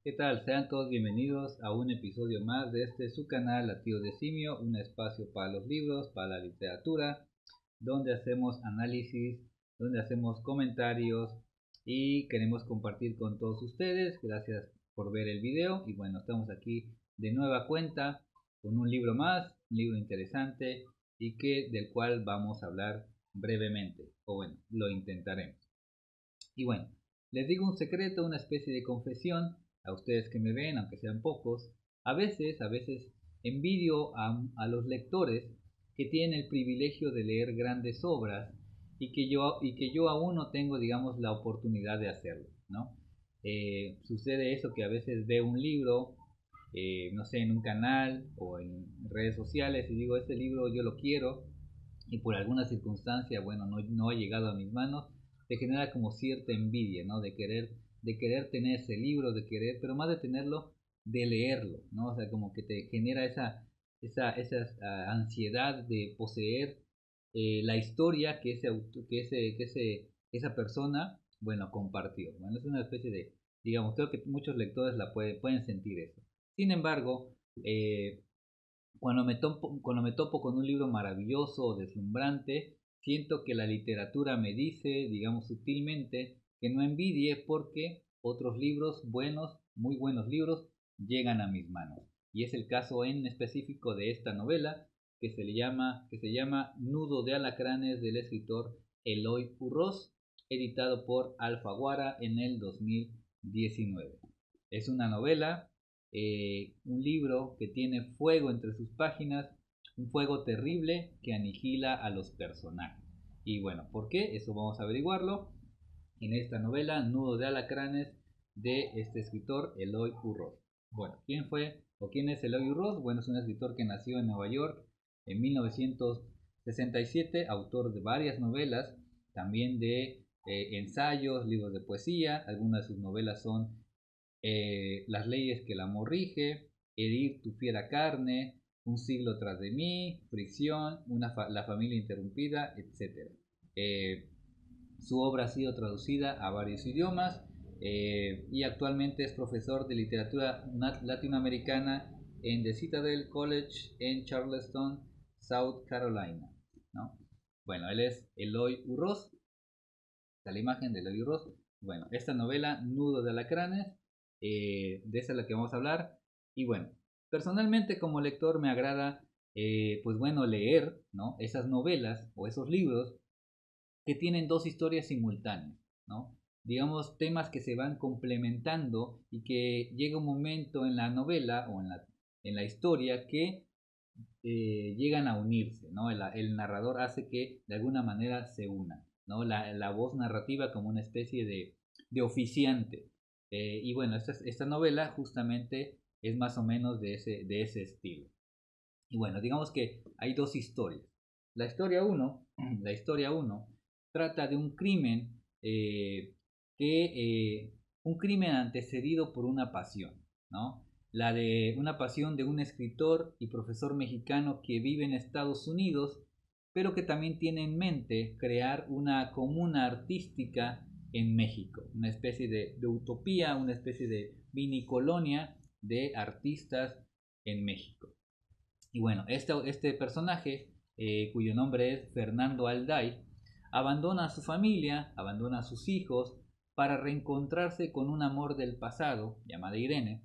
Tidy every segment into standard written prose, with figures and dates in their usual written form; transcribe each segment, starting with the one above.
¿Qué tal? Sean todos bienvenidos a un episodio más de su canal Latido de Simio, un espacio para los libros, para la literatura, donde hacemos análisis, donde hacemos comentarios y queremos compartir con todos ustedes. Gracias por ver el video y bueno, estamos aquí de nueva cuenta con un libro más, un libro interesante y del cual vamos a hablar brevemente, o bueno, lo intentaremos. Y bueno, les digo un secreto, una especie de confesión a ustedes que me ven, aunque sean pocos. A veces envidio a los lectores que tienen el privilegio de leer grandes obras y que yo aún no tengo, digamos, la oportunidad de hacerlo, ¿no? Sucede eso que a veces veo un libro, no sé, en un canal o en redes sociales y digo, este libro yo lo quiero y por alguna circunstancia, bueno, no ha llegado a mis manos, te genera como cierta envidia, ¿no? De querer tener ese libro, pero más de tenerlo, de leerlo, ¿no? O sea, como que te genera esa ansiedad de poseer la historia esa persona, bueno, compartió. Bueno, es una especie de, digamos, creo que muchos lectores pueden sentir eso. Sin embargo, cuando me topo con un libro maravilloso o deslumbrante, siento que la literatura me dice, digamos sutilmente, que no envidie porque otros libros buenos, muy buenos libros, llegan a mis manos. Y es el caso en específico de esta novela que se llama Nudo de Alacranes, del escritor Eloy Urroz, editado por Alfaguara en el 2019. Es una novela, un libro que tiene fuego entre sus páginas, un fuego terrible que aniquila a los personajes. Y bueno, ¿por qué? Eso vamos a averiguarlo en esta novela Nudo de Alacranes, de este escritor Eloy Urroz. Bueno, ¿quién fue o quién es Eloy Urroz? Bueno, es un escritor que nació en Nueva York en 1967, autor de varias novelas, también de ensayos, libros de poesía. Algunas de sus novelas son Las leyes que el amor rige, Herir tu fiera carne, Un siglo tras de mí, Fricción, La familia interrumpida, etc. Su obra ha sido traducida a varios idiomas y actualmente es profesor de literatura latinoamericana en The Citadel College en Charleston, South Carolina, ¿no? Bueno, él es Eloy Urroz. Está la imagen de Eloy Urroz. Bueno, esta novela, Nudo de Alacranes, de esa es la que vamos a hablar. Y bueno, personalmente como lector me agrada, pues bueno, leer, ¿no?, esas novelas o esos libros que tienen dos historias simultáneas, ¿no? Digamos, temas que se van complementando y que llega un momento en la novela o en la historia que llegan a unirse, ¿no? El narrador hace que de alguna manera se unan, ¿no? La voz narrativa como una especie de oficiante. Y bueno, esta novela justamente es más o menos de ese estilo. Y bueno, digamos que hay dos historias. La historia uno la historia uno trata de un crimen, un crimen antecedido por una pasión, ¿no? La de una pasión de un escritor y profesor mexicano que vive en Estados Unidos, pero que también tiene en mente crear una comuna artística en México, una especie de utopía, una especie de mini colonia de artistas en México. Y bueno, este personaje, cuyo nombre es Fernando Alday, abandona a su familia, abandona a sus hijos para reencontrarse con un amor del pasado, llamada Irene,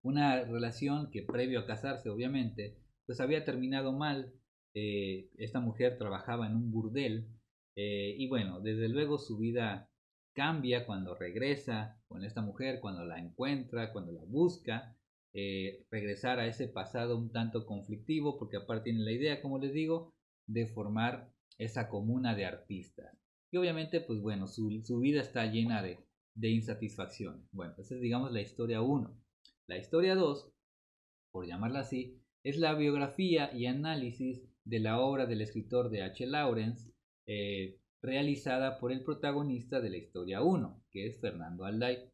una relación que previo a casarse obviamente, pues había terminado mal. Esta mujer trabajaba en un burdel, y bueno, desde luego su vida cambia cuando regresa con esta mujer, cuando la encuentra, cuando la busca. Regresar a ese pasado un tanto conflictivo, porque aparte tienen la idea, como les digo, de formar esa comuna de artistas. Y obviamente, pues bueno, su vida está llena de insatisfacciones. Bueno, esa es, digamos, la historia uno. La historia 2, por llamarla así, es la biografía y análisis de la obra del escritor de H. Lawrence, realizada por el protagonista de la historia uno, que es Fernando Alday.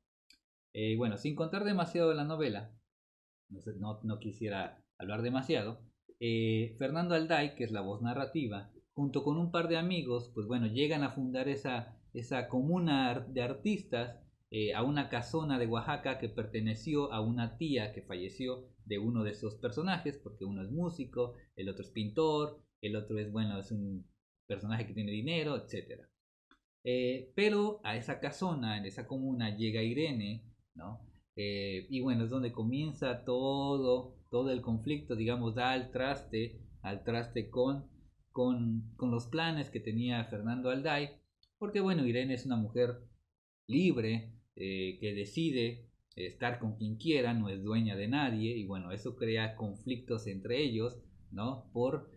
Bueno, sin contar demasiado de la novela, no quisiera hablar demasiado. Fernando Alday, que es la voz narrativa, junto con un par de amigos, pues bueno, llegan a fundar esa comuna de artistas a una casona de Oaxaca que perteneció a una tía que falleció de uno de esos personajes, porque uno es músico, el otro es pintor, el otro es, bueno, es un personaje que tiene dinero, etcétera. Pero a esa casona, en esa comuna, llega Irene, ¿no? Y bueno, es donde comienza todo el conflicto, digamos, da al traste con los planes que tenía Fernando Alday, porque bueno, Irene es una mujer libre, que decide estar con quien quiera, no es dueña de nadie, y bueno, eso crea conflictos entre ellos, ¿no? Por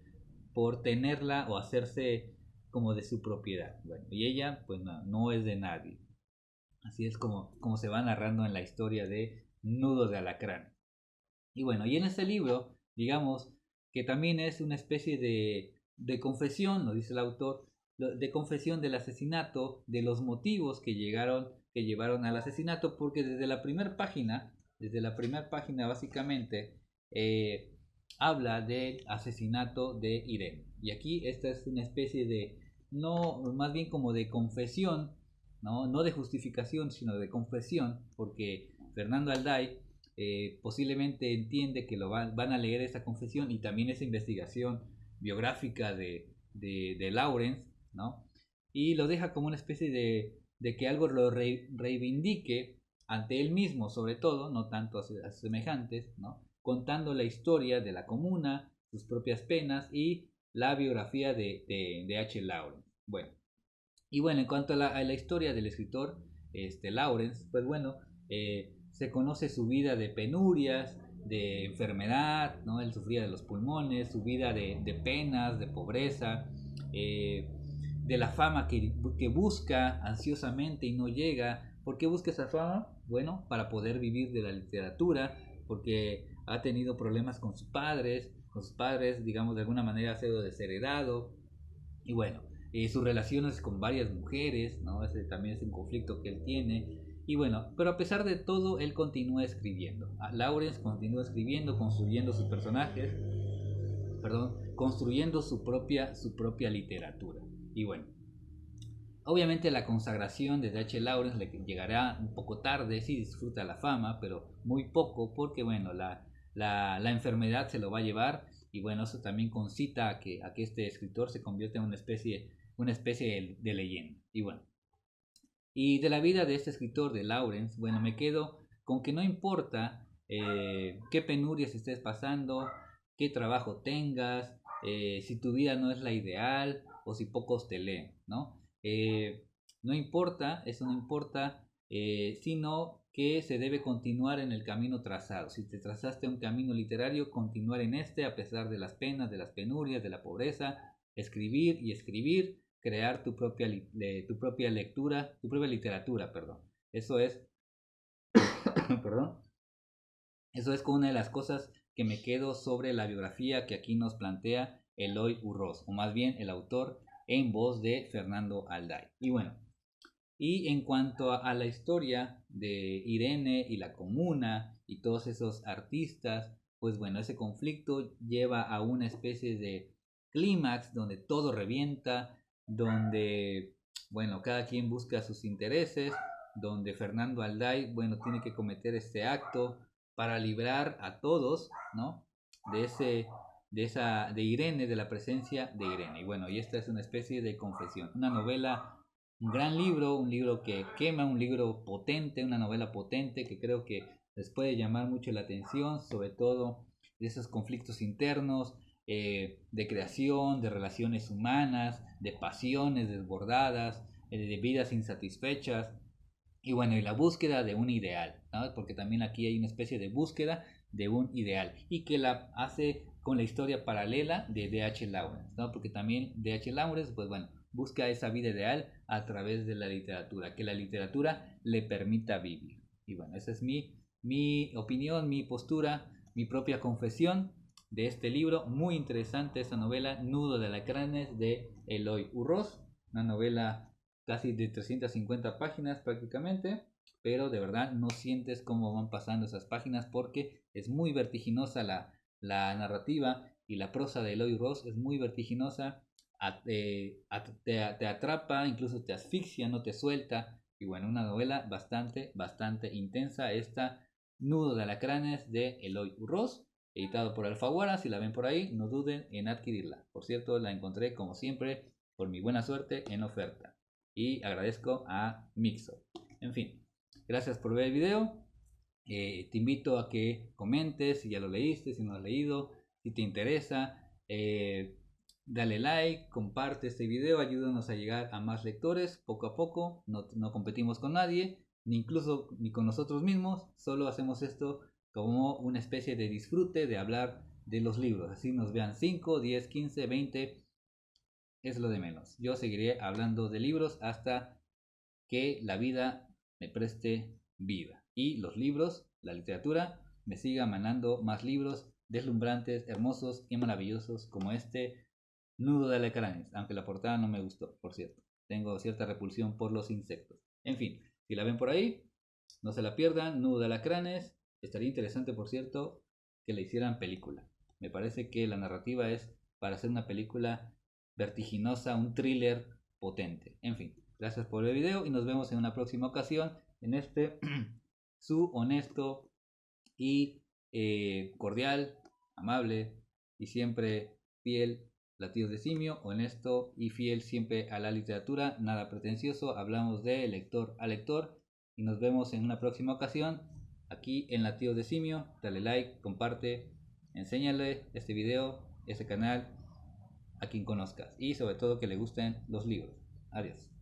tenerla o hacerse como de su propiedad. Bueno, y ella pues no es de nadie. Así es como se va narrando en la historia de Nudos de Alacrán. Y bueno, y en ese libro, digamos que también es una especie de confesión, lo dice el autor, de confesión del asesinato, de los motivos que llevaron al asesinato, porque desde la primera página básicamente, habla del asesinato de Irene. Y aquí esta es una especie de, no, más bien como de confesión, no de justificación, sino de confesión, porque Fernando Alday posiblemente entiende que van a leer esa confesión y también esa investigación biográfica de Lawrence, ¿no? Y lo deja como una especie de que algo lo reivindique ante él mismo, sobre todo, no tanto a sus semejantes, ¿no? Contando la historia de la comuna, sus propias penas y la biografía de H. Lawrence. Bueno, y bueno, en cuanto a la historia del escritor Lawrence, pues bueno, se conoce su vida de penurias, de enfermedad, ¿no? Él sufría de los pulmones, su vida de penas, de pobreza, eh, de la fama que busca ansiosamente y no llega. ¿Por qué busca esa fama? Bueno, para poder vivir de la literatura, porque ha tenido problemas con sus padres, digamos, de alguna manera ha sido desheredado, y bueno, sus relaciones con varias mujeres, ¿no? Ese también es un conflicto que él tiene. Y bueno, pero a pesar de todo, él continúa escribiendo. Lawrence continúa escribiendo, construyendo sus personajes, perdón, construyendo su propia literatura. Y bueno, obviamente la consagración de H. Lawrence le llegará un poco tarde, sí disfruta la fama, pero muy poco porque bueno, la enfermedad se lo va a llevar y bueno, eso también concita a que este escritor se convierta en una especie de leyenda. Y bueno, y de la vida de este escritor de Lawrence, bueno, me quedo con que no importa qué penurias estés pasando, qué trabajo tengas, si tu vida no es la ideal o si pocos te leen, ¿no? No importa, eso no importa, sino que se debe continuar en el camino trazado. Si te trazaste un camino literario, continuar en este a pesar de las penas, de las penurias, de la pobreza, escribir y escribir, crear tu propia lectura, tu propia literatura, perdón. Eso es, perdón, eso es una de las cosas que me quedo sobre la biografía que aquí nos plantea Eloy Urroz, o más bien el autor en voz de Fernando Alday. Y bueno, y en cuanto a la historia de Irene y la comuna y todos esos artistas, pues bueno, ese conflicto lleva a una especie de clímax donde todo revienta, donde, bueno, cada quien busca sus intereses, donde Fernando Alday, bueno, tiene que cometer este acto para librar a todos, ¿no? De ese, de Irene, de la presencia de Irene. Y bueno, y esta es una especie de confesión, una novela, un gran libro, un libro que quema, un libro potente, una novela potente que creo que les puede llamar mucho la atención, sobre todo de esos conflictos internos, de creación, de relaciones humanas, de pasiones desbordadas, de vidas insatisfechas, y bueno, y la búsqueda de un ideal, ¿no? Porque también aquí hay una especie de búsqueda de un ideal y que la hace con la historia paralela de D.H. Lawrence, ¿no? Porque también D.H. Lawrence, pues bueno, busca esa vida ideal a través de la literatura, que la literatura le permita vivir. Y bueno, esa es mi opinión, mi postura, mi propia confesión de este libro. Muy interesante esta novela, Nudo de Alacranes, de Eloy Urroz, una novela casi de 350 páginas prácticamente, pero de verdad no sientes cómo van pasando esas páginas porque es muy vertiginosa la narrativa y la prosa de Eloy Ross es muy vertiginosa, te atrapa, incluso te asfixia, no te suelta, Y bueno, una novela bastante intensa, esta Nudo de Alacranes de Eloy Urroz, editado por Alfaguara. Si la ven por ahí, no duden en adquirirla. Por cierto, la encontré como siempre, por mi buena suerte, en oferta. Y agradezco a Mixo. En fin, gracias por ver el video. Te invito a que comentes si ya lo leíste, si no lo has leído, si te interesa. Dale like, comparte este video, ayúdanos a llegar a más lectores poco a poco. No competimos con nadie, ni con nosotros mismos. Solo hacemos esto como una especie de disfrute de hablar de los libros. Así nos vean 5, 10, 15, 20. Es lo de menos. Yo seguiré hablando de libros hasta que la vida me preste vida. Y los libros, la literatura, me siga mandando más libros deslumbrantes, hermosos y maravillosos como este Nudo de Alacranes, aunque la portada no me gustó, por cierto. Tengo cierta repulsión por los insectos. En fin, si la ven por ahí, no se la pierdan. Nudo de Alacranes. Estaría interesante, por cierto, que le hicieran película. Me parece que la narrativa es para hacer una película vertiginosa, un thriller potente. En fin, gracias por el video y nos vemos en una próxima ocasión en este su honesto y cordial, amable y siempre fiel Latidos de Simio, honesto y fiel siempre a la literatura, nada pretencioso, hablamos de lector a lector y nos vemos en una próxima ocasión aquí en Latidos de Simio. Dale like, comparte, enséñale este video, este canal a quien conozcas y sobre todo que le gusten los libros. Adiós.